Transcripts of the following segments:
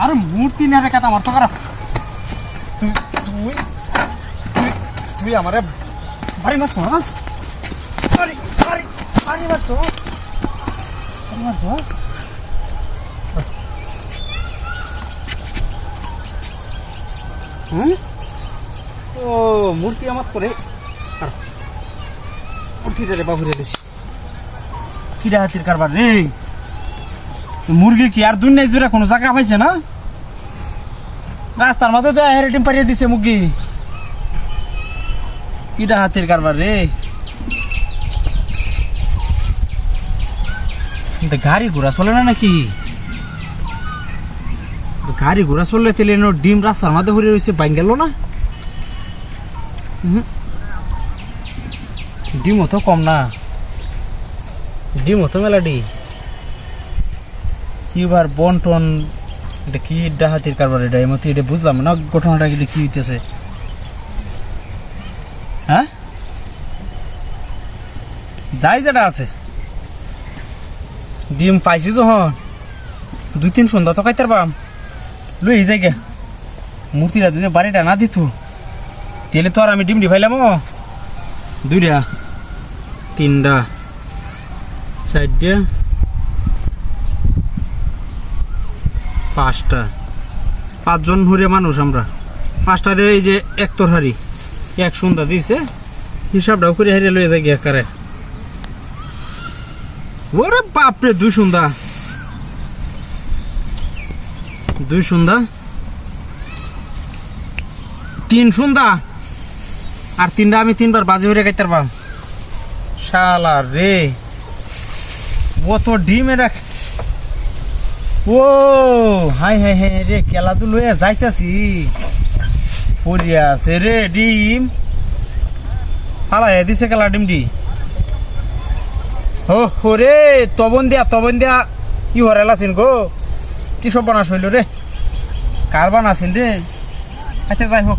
আরে মূর্তি না রে কাটা আমার তো খারাপ তুই তুই তুই আমারে বাড়ি মারছস বাড়ি বাড়ি বাড়ি মারছস বাড়ি মারছস ও মূর্তি আমার করে মূর্তিটা রে বাবুরে বেশি কিরা হাতির কারবার রে মুরগি কি আর দুনিয়ায় জুড়ে কোনো জায়গা পাইছে না রাস্তার মাঝে তো হেরিটিম পাঠিয়ে দিছে মুরগি কিরা হাতির কারবার রে গাড়ি ঘোড়া চলে না নাকি গাড়ি ঘোড়া চললে তেলে ডিম রাস্তার মাঝে ঘুরে রয়েছে বাইন গেল না ডিমও তো কম না ডিমও তো মেলাডি এবার বন্টন এটা কি ডাহাতির কারবার এটা এমন এটা বুঝলাম না ঘটনাটা গেলে কি হইতেছে হ্যাঁ যাই যেটা আছে ডিম পাইছি যখন 2-3 সন্ধ্যা তো খাইতে পারবাম লই যাই গে মূর্তিটা যদি বাড়িটা না দিত তাহলে তো আর আমি ডিম দি ফাইলাম 2টা 3টা 4টা 5টা 5 জন হরে মানুষ আমরা 5টা দিয়ে এই যে এক তরহারি এক সন্ধ্যা দিয়েছে হিসাবটাও করে হারিয়ে লয়ে যাই একারে ওরে বাপরে 2 সন্ধ্যা 3 সন্ধ্যা আর 3টা আমি 3বার বাজি মেরে খাইতে পারবাম শালা রে ও তো ডিমে রাখ ও হাই হাই হাই রে কেলা তো লয়ে যাইতাছি পড়িয়া আছে রে ডিম ফালাই দিছে কেলা ডিম ডি হো রে তবন দিয়া কি হরালাছিন গো কি সব বানাস হইল রে কার বানাছিন রে আচ্ছা যাই হোক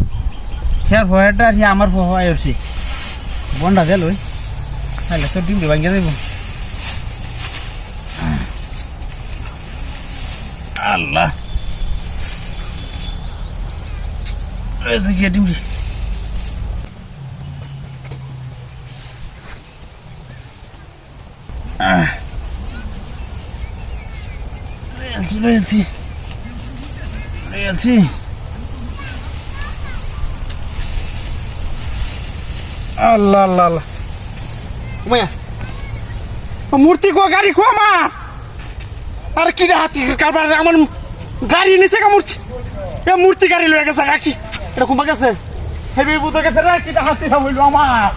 খেয়ার ভয়টা আর আমার ভয় হচ্ছে বন্ডা গেল তাহলে তো ডিম ভাঙিয়ে দেব আল্লাহ ডিম রেলছি আল্লাহ আল্লাহ আল্লাহ মূর্তি কো গাড়ি কো আমার আর কি হাতি কারবার আমার গাড়ি নিচে কা মূর্তি গাড়ি লয়ে গেছে রাখি এটা কোমা গেছে হেবি বুঝে গেছে রে কি হাতি হইলো আমার